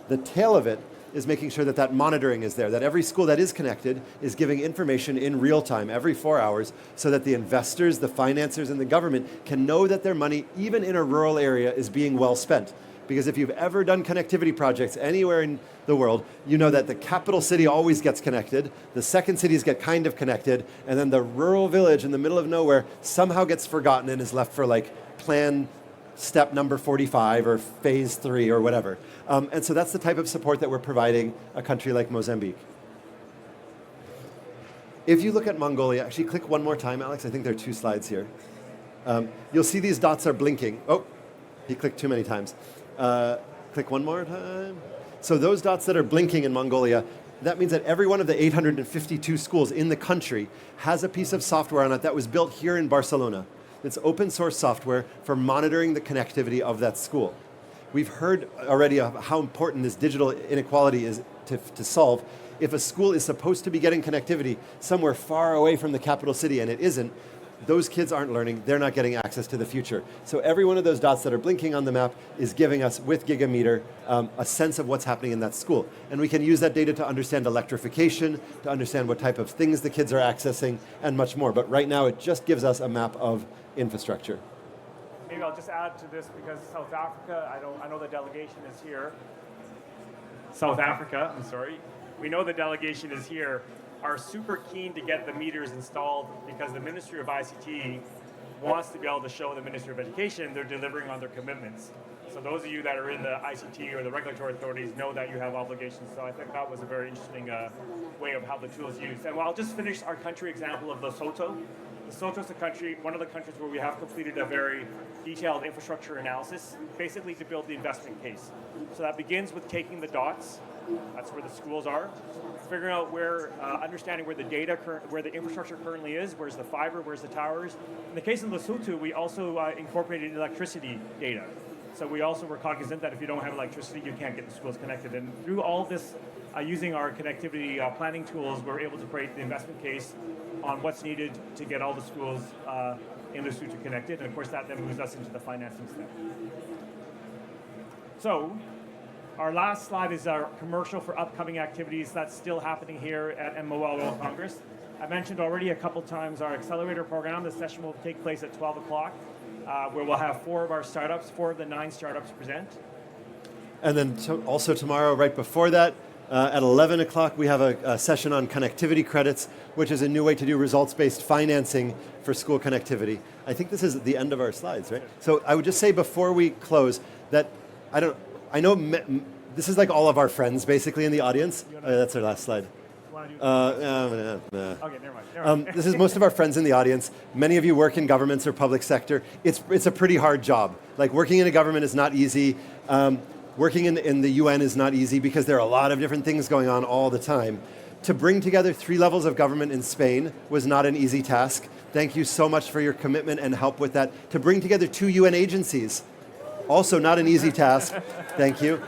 The tail of it is making sure that that monitoring is there, that every school that is connected is giving information in real time every 4 hours so that the investors, the financiers, and the government can know that their money, even in a rural area, is being well spent. Because if you've ever done connectivity projects anywhere in the world, you know that the capital city always gets connected, the second cities get kind of connected, and then the rural village in the middle of nowhere somehow gets forgotten and is left for like plan step number 45 or phase 3 or whatever. And so that's the type of support that we're providing a country like Mozambique. If you look at Mongolia, actually click one more time, Alex. I think there are 2 slides here. You'll see these dots are blinking. Oh, he clicked too many times. Click one more time. So those dots that are blinking in Mongolia, that means that every one of the 852 schools in the country has a piece of software on it that was built here in Barcelona. It's open source software for monitoring the connectivity of that school. We've heard already of how important this digital inequality is to solve. If a school is supposed to be getting connectivity somewhere far away from the capital city and it isn't, those kids aren't learning, they're not getting access to the future. So every one of those dots that are blinking on the map is giving us, with Gigameter, a sense of what's happening in that school. And we can use that data to understand electrification, to understand what type of things the kids are accessing, and much more. But right now, it just gives us a map of infrastructure. Maybe I'll just add to this, because South Africa, I know the delegation is here. South Africa, I'm sorry. We know the delegation is here, are super keen to get the meters installed because the Ministry of ICT wants to be able to show the Ministry of Education they're delivering on their commitments. So those of you that are in the ICT or the regulatory authorities know that you have obligations. So I think that was a very interesting way of how the tool is used. And I'll just finish our country example of Lesotho. Lesotho is a country, one of the countries where we have completed a very detailed infrastructure analysis, basically to build the investment case. So that begins with taking the dots. That's where the schools are. Figuring out where, understanding where the data, where the infrastructure currently is, where's the fiber, where's the towers. In the case of Lesotho, we also incorporated electricity data. So we also were cognizant that if you don't have electricity, you can't get the schools connected. And through all of this, using our connectivity planning tools, we're able to create the investment case on what's needed to get all the schools in Lesotho connected. And of course, that then moves us into the financing step. So, our last slide is our commercial for upcoming activities that's still happening here at Mobile World Congress. I mentioned already a couple times our accelerator program. The session will take place at 12 o'clock. where we'll have four of the 9 startups present. And then also tomorrow, right before that, at 11 o'clock, we have a session on connectivity credits, which is a new way to do results-based financing for school connectivity. I think this is the end of our slides, right? So I would just say before we close that I know this is like all of our friends basically in the audience. That's our last slide. Okay, never mind. This is most of our friends in the audience. Many of you work in governments or public sector. It's a pretty hard job. Like working in a government is not easy. Working in the UN is not easy because there are a lot of different things going on all the time. To bring together 3 levels of government in Spain was not an easy task. Thank you so much for your commitment and help with that. To bring together 2 UN agencies, also not an easy task. Thank you.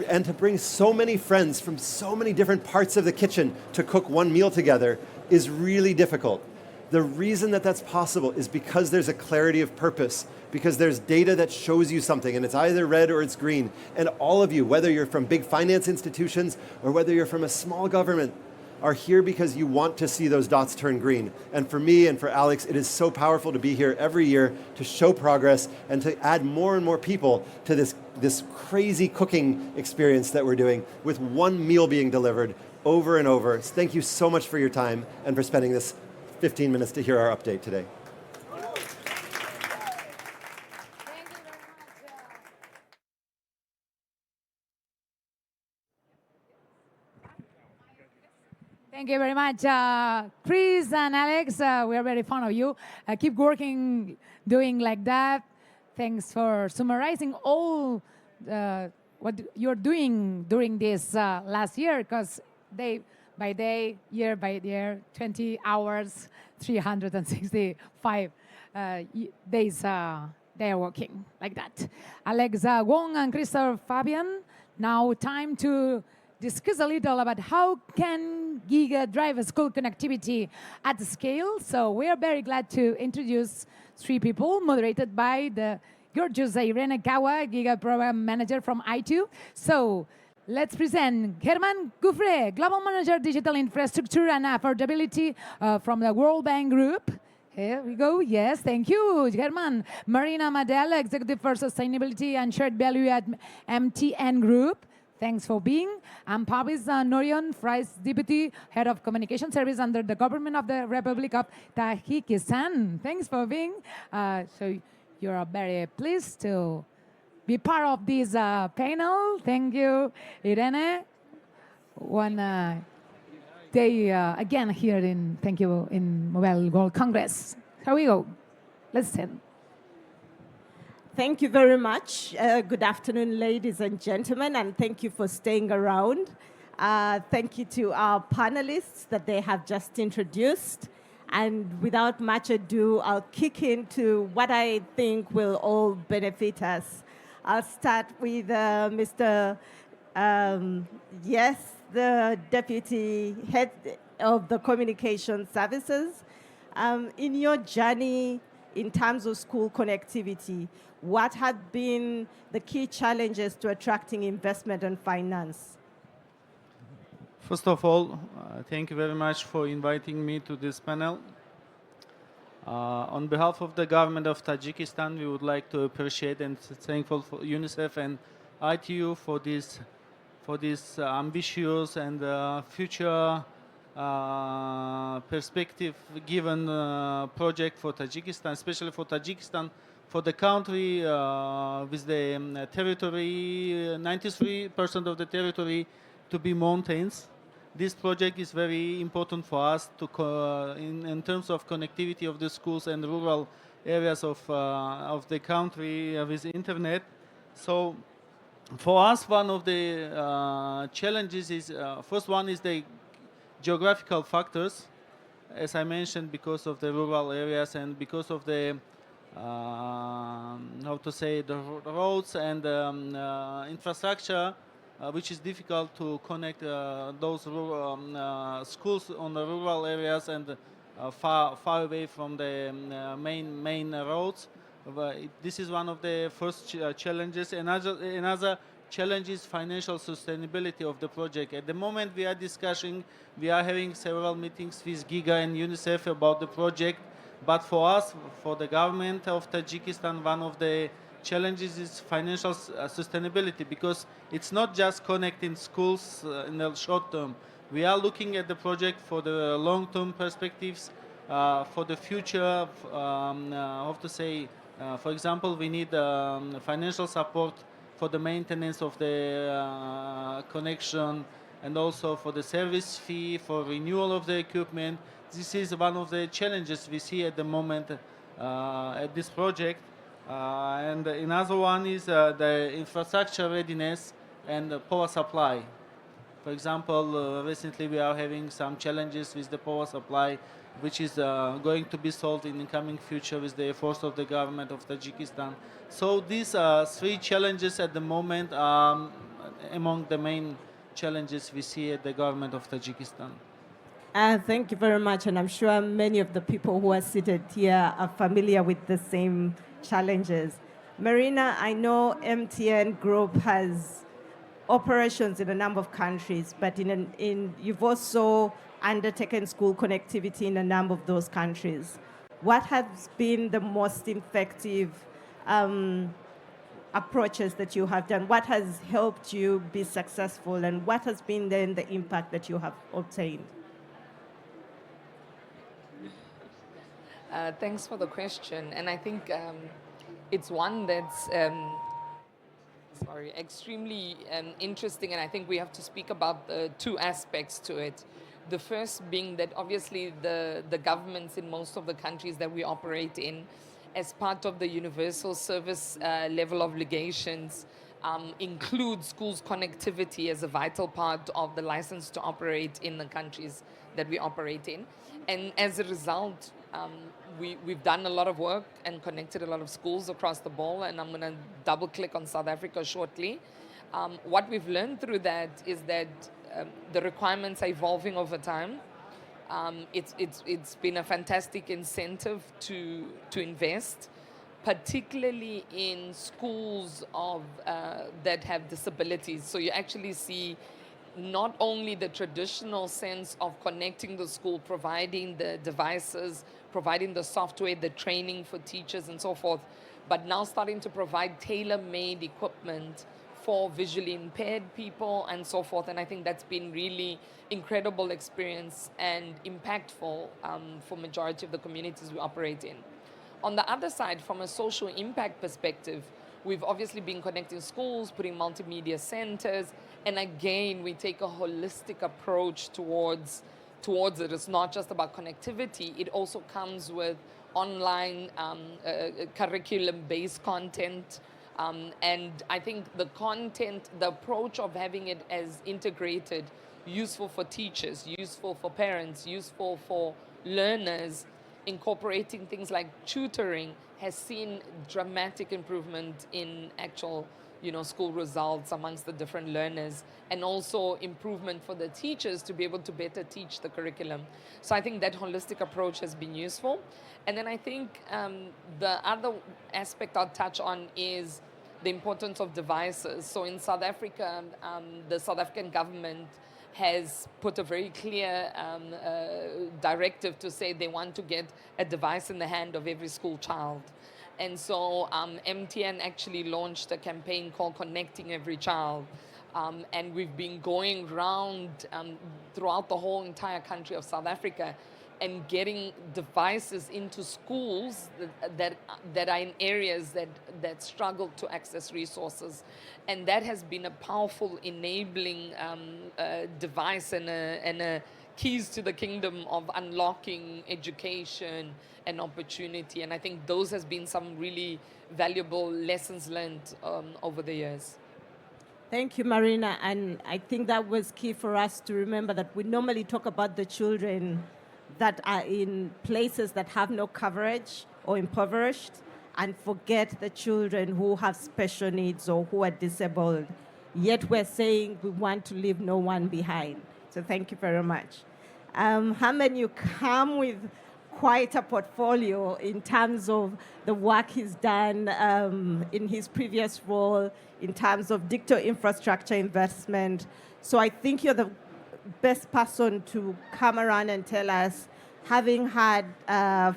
And to bring so many friends from so many different parts of the kitchen to cook one meal together is really difficult. The reason that that's possible is because there's a clarity of purpose, because there's data that shows you something, and it's either red or it's green. And all of you, whether you're from big finance institutions or whether you're from a small government, are here because you want to see those dots turn green. And for me and for Alex, it is so powerful to be here every year to show progress and to add more and more people to this crazy cooking experience that we're doing with one meal being delivered over and over. Thank you so much for your time and for spending this 15 minutes to hear our update today. Thank you very much, Chris and Alex. We are very fond of you. Keep working, doing like that. Thanks for summarizing all what you're doing during this last year, because day by day, year by year, 20 hours, 365 days they are working like that. Alex Wong and Christopher Fabian, now time to discuss a little about how can Giga drive school connectivity at scale. So we are very glad to introduce 3 people, moderated by the gorgeous Irene Kawa, Giga Program Manager from I2. So let's present Germán Gouffre, Global Manager Digital Infrastructure and Affordability from the World Bank Group. Here we go. Yes, thank you, Germán. Marina Madel, Executive for Sustainability and Shared Value at MTN Group. Thanks for being. I'm Pavis Norion, Vice Deputy Head of Communication Service under the Government of the Republic of Tajikistan. Thanks for being. So you're very pleased to be part of this panel. Thank you, Irene. One day again here thank you, in Mobile World Congress. Here we go. Let's send. Thank you very much. Good afternoon, ladies and gentlemen, and thank you for staying around. Thank you to our panelists that they have just introduced. And without much ado, I'll kick into what I think will all benefit us. I'll start with Mr. The Deputy Head of the Communication Services. In your journey in terms of school connectivity, what have been the key challenges to attracting investment and finance? First of all, thank you very much for inviting me to this panel. On behalf of the government of Tajikistan, we would like to appreciate and thankful for UNICEF and ITU for this ambitious and future perspective given project for Tajikistan, especially for Tajikistan, for the country with the territory, 93% of the territory to be mountains. This project is very important for us to in terms of connectivity of the schools and rural areas of the country with internet. So for us, one of the challenges is, first one is the geographical factors, as I mentioned, because of the rural areas and because of the the roads and infrastructure, which is difficult to connect those schools on the rural areas and far away from the main roads. This is one of the first challenges. Another challenge is financial sustainability of the project. At the moment we are having several meetings with Giga and UNICEF about the project, But for us, for the government of Tajikistan, one of the challenges is financial sustainability, because it's not just connecting schools in the short term. We are looking at the project for the long-term perspectives, for the future. How to say? For example, we need financial support for the maintenance of the connection, and also for the service fee, for renewal of the equipment. This is one of the challenges we see at the moment at this project. And another one is the infrastructure readiness and the power supply. For example, recently we are having some challenges with the power supply, which is going to be solved in the coming future with the efforts of the government of Tajikistan. So these are three challenges at the moment are among the main challenges we see at the government of Tajikistan. Thank you very much, and I'm sure many of the people who are seated here are familiar with the same challenges. Marina, I know MTN Group has operations in a number of countries, but you've also undertaken school connectivity in a number of those countries. What has been the most effective approaches that you have done? What has helped you be successful, and what has been then the impact that you have obtained? Thanks for the question, and I think it's one that's extremely interesting, and I think we have to speak about the two aspects to it. The first being that obviously the governments in most of the countries that we operate in, as part of the universal service level obligations, include schools connectivity as a vital part of the license to operate in the countries that we operate in. And as a result, we've done a lot of work and connected a lot of schools across the board, and I'm going to double click on South Africa shortly. What we've learned through that is that the requirements are evolving over time. It's been a fantastic incentive to invest, particularly in schools that have disabilities. So you actually see not only the traditional sense of connecting the school, providing the devices, providing the software, the training for teachers and so forth, but now starting to provide tailor-made equipment for visually impaired people and so forth. And I think that's been really incredible experience and impactful for majority of the communities we operate in. On the other side, from a social impact perspective, we've obviously been connecting schools, putting multimedia centers, and again, we take a holistic approach towards it. It's not just about connectivity. It also comes with online curriculum-based content. And I think the content, the approach of having it as integrated, useful for teachers, useful for parents, useful for learners, incorporating things like tutoring, has seen dramatic improvement in actual school results amongst the different learners, and also improvement for the teachers to be able to better teach the curriculum. So I think that holistic approach has been useful. And then I think the other aspect I'll touch on is the importance of devices. So in South Africa, the South African government has put a very clear directive to say they want to get a device in the hand of every school child. And so MTN actually launched a campaign called Connecting Every Child. And we've been going around throughout the whole entire country of South Africa and getting devices into schools that are in areas that struggle to access resources. And that has been a powerful enabling device and a keys to the kingdom of unlocking education and opportunity. And I think those has been some really valuable lessons learned over the years. Thank you, Marina. And I think that was key for us to remember that we normally talk about the children that are in places that have no coverage or impoverished, and forget the children who have special needs or who are disabled. Yet we're saying we want to leave no one behind. So thank you very much. Haman, you come with quite a portfolio in terms of the work he's done in his previous role, in terms of digital infrastructure investment. So I think you're the best person to come around and tell us having had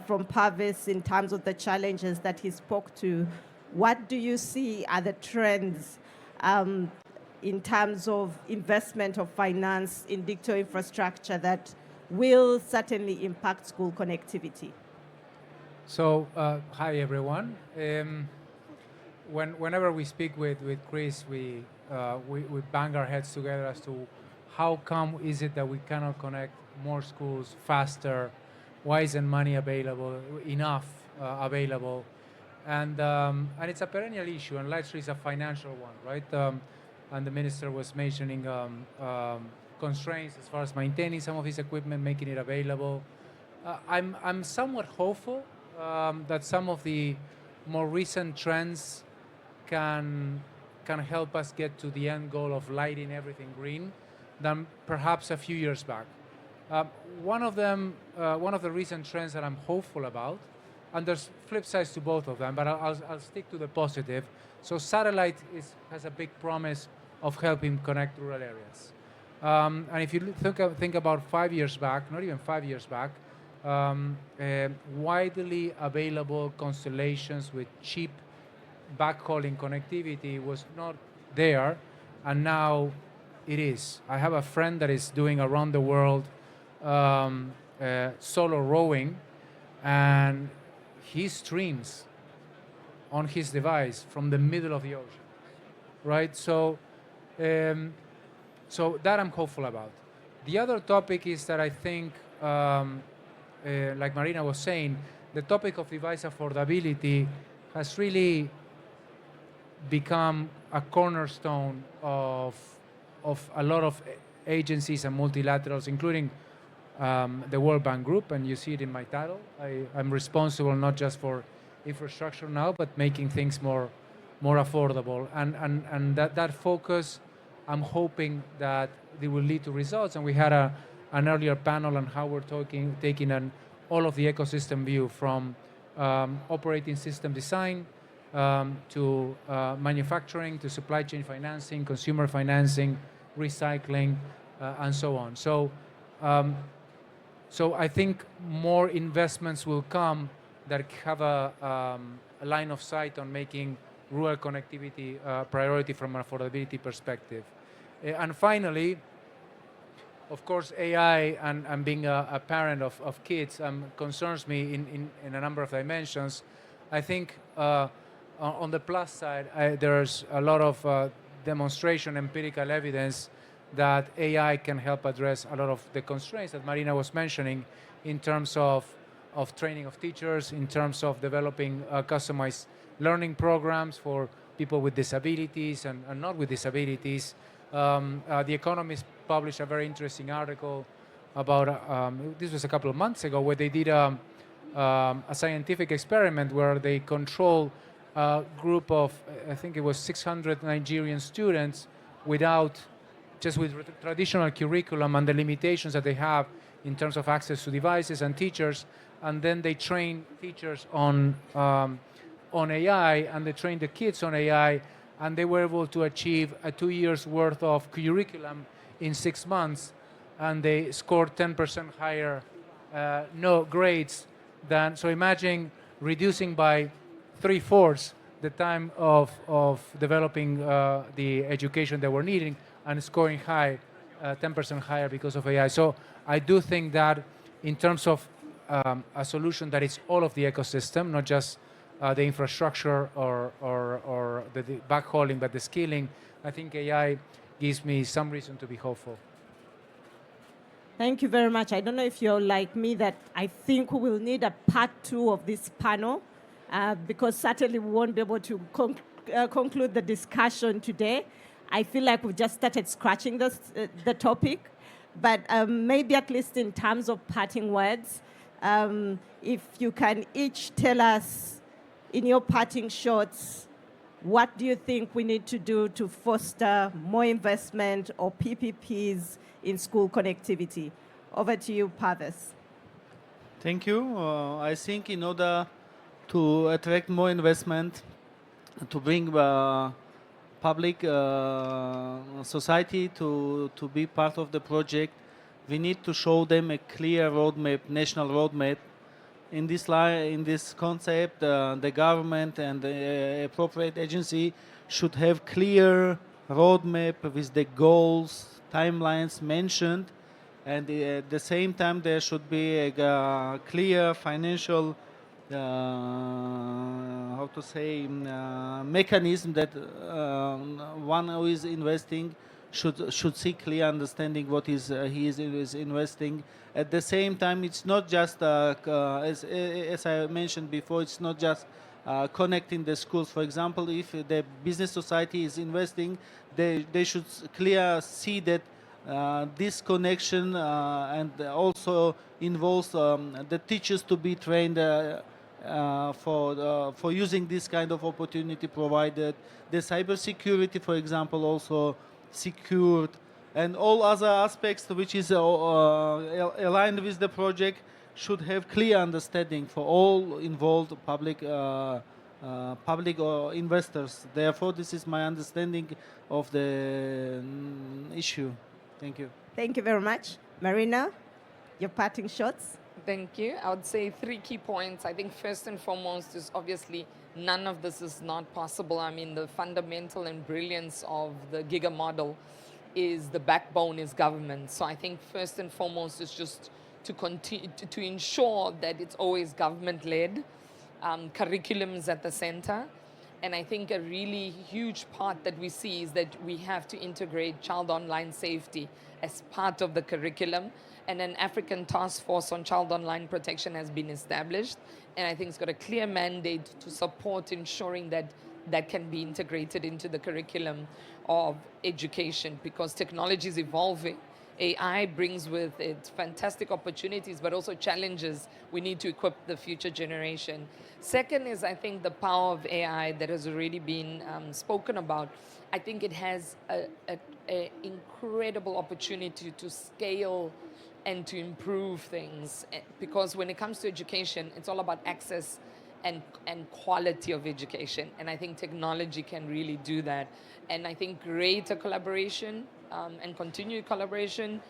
from Pavis in terms of the challenges that he spoke to, what do you see are the trends in terms of investment of finance in digital infrastructure that will certainly impact school connectivity? So, hi everyone. Whenever we speak with Chris, we bang our heads together as to how come is it that we cannot connect more schools faster? Why isn't money available enough available? And it's a perennial issue, and largely it's a financial one, right? And the minister was mentioning constraints as far as maintaining some of his equipment, making it available. I'm somewhat hopeful that some of the more recent trends can help us get to the end goal of lighting everything green than perhaps a few years back. One of the recent trends that I'm hopeful about, and there's flip sides to both of them, but I'll stick to the positive. So satellite has a big promise of helping connect rural areas. And if you think about 5 years back, not even 5 years back, widely available constellations with cheap backhauling connectivity was not there, and now it is. I have a friend that is doing around the world solo rowing, and he streams on his device from the middle of the ocean, right? So that I'm hopeful about. The other topic is that I think, like Marina was saying, the topic of device affordability has really become a cornerstone of a lot of agencies and multilaterals, including the World Bank Group, and you see it in my title. I'm responsible not just for infrastructure now, but making things more affordable. And that focus, I'm hoping that it will lead to results. And we had an earlier panel on how we're taking all of the ecosystem view from operating system design to manufacturing, to supply chain financing, consumer financing, recycling, and so on. So I think more investments will come that have a line of sight on making rural connectivity a priority from an affordability perspective. And finally, of course, AI and being a parent of kids concerns me in a number of dimensions. I think on the plus side, there's a lot of demonstration, empirical evidence that AI can help address a lot of the constraints that Marina was mentioning in terms of training of teachers, in terms of developing customized learning programs for people with disabilities and not with disabilities. The Economist published a very interesting article about, this was a couple of months ago, where they did a scientific experiment where they controlled a group of, I think it was 600 Nigerian students just with traditional curriculum and the limitations that they have in terms of access to devices and teachers, and then they train teachers on AI, and they train the kids on AI, and they were able to achieve a 2 years worth of curriculum in 6 months, and they scored 10% higher grades than. So imagine reducing by 3/4 the time of developing the education they were needing, and scoring high, 10% higher because of AI. So I do think that in terms of a solution that is all of the ecosystem, not just the infrastructure or the backhauling, but the skilling, I think AI gives me some reason to be hopeful. Thank you very much. I don't know if you're like me, that I think we will need a part 2 of this panel, because certainly we won't be able to conclude the discussion today. I feel like we've just started scratching the topic, but maybe at least in terms of parting words, if you can each tell us in your parting shots, what do you think we need to do to foster more investment or PPPs in school connectivity? Over to you, Pavis. Thank you. I think in order to attract more investment, to bring public society to be part of the project, We need to show them a clear roadmap, national roadmap. In this concept, the government and the appropriate agency should have clear roadmap with the goals, timelines mentioned, and at the same time there should be a clear financial how to say mechanism that one who is investing should see clear understanding what he is investing. At the same time, it's not just as I mentioned before, it's not just connecting the schools. For example, if the business society is investing, they should clear see that this connection and also involves the teachers to be trained for using this kind of opportunity provided. The cybersecurity, for example, also secured, and all other aspects which is aligned with the project should have clear understanding for all involved public investors. Therefore, this is my understanding of the issue. Thank you. Thank you very much. Marina, your parting shots. Thank you. I would say 3 key points. I think first and foremost is obviously none of this is not possible. I mean, the fundamental and brilliance of the Giga model is the backbone is government. So I think first and foremost is just to continue to ensure that it's always government-led, curriculums at the center. And I think a really huge part that we see is that we have to integrate child online safety as part of the curriculum. And an African task force on child online protection has been established. And I think it's got a clear mandate to support ensuring that that can be integrated into the curriculum of education, because technology is evolving. AI brings with it fantastic opportunities, but also challenges. We need to equip the future generation. Second is, I think, the power of AI that has already been spoken about. I think it has an incredible opportunity to scale and to improve things. Because when it comes to education, it's all about access and quality of education. And I think technology can really do that. And I think greater collaboration and continued collaboration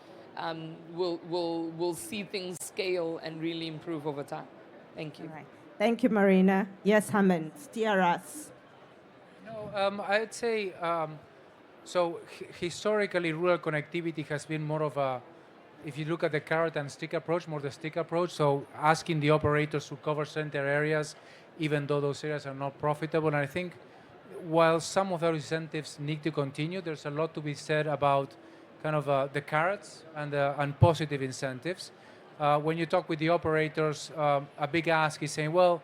will see things scale and really improve over time. Thank you. All right. Thank you, Marina. Yes, Hammond, steer us. No, I'd say, historically, rural connectivity has been more of a, if you look at the carrot and stick approach, more the stick approach. So asking the operators to cover center areas, even though those areas are not profitable. And I think while some of those incentives need to continue, there's a lot to be said about kind of the carrots and positive incentives. When you talk with the operators, a big ask is saying, well,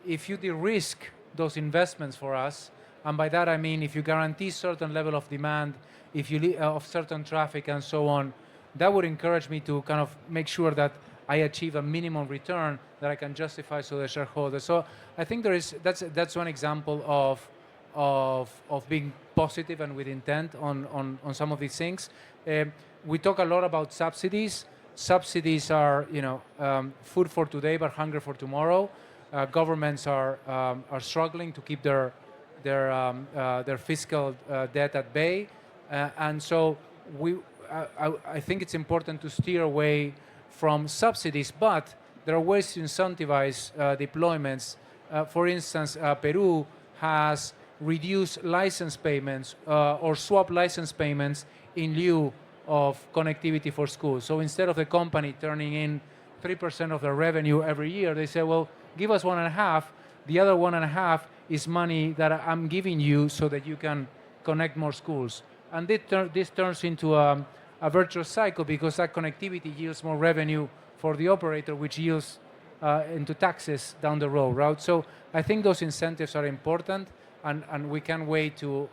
if you de-risk those investments for us, and by that I mean if you guarantee certain level of demand, if you of certain traffic and so on, that would encourage me to kind of make sure that I achieve a minimum return that I can justify to the shareholders. So I think that's one example of being positive and with intent on some of these things. We talk a lot about subsidies. Subsidies are food for today but hunger for tomorrow. Governments are struggling to keep their fiscal debt at bay, and so I think it's important to steer away from subsidies, but there are ways to incentivize deployments. For instance, Peru has reduced license payments or swap license payments in lieu of connectivity for schools. So instead of the company turning in 3% of their revenue every year, they say, well, give us 1.5. The other 1.5 is money that I'm giving you so that you can connect more schools. And this turns into a virtuous cycle, because that connectivity yields more revenue for the operator, which yields into taxes down the road, right? So I think those incentives are important, and we can't wait to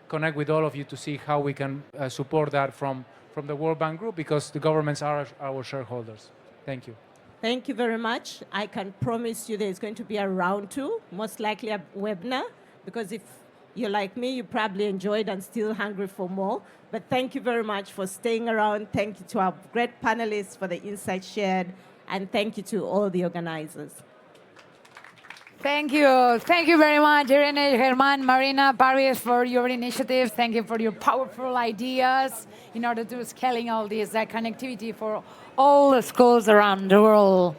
connect with all of you to see how we can support that from the World Bank Group, because the governments are our shareholders. Thank you. Thank you very much. I can promise you there's going to be a round 2, most likely a webinar, because if you're like me, you probably enjoyed and still hungry for more. But thank you very much for staying around. Thank you to our great panelists for the insights shared, and thank you to all the organizers. Thank you. Thank you very much, Irene, Germán, Marina, Paris, for your initiatives. Thank you for your powerful ideas in order to scaling all this connectivity for all the schools around the world.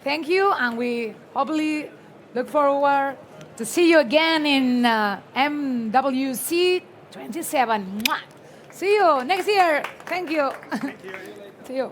Thank you, and we hopefully look forward to see you again in MWC 27. Mwah. See you next year. Thank you. See you.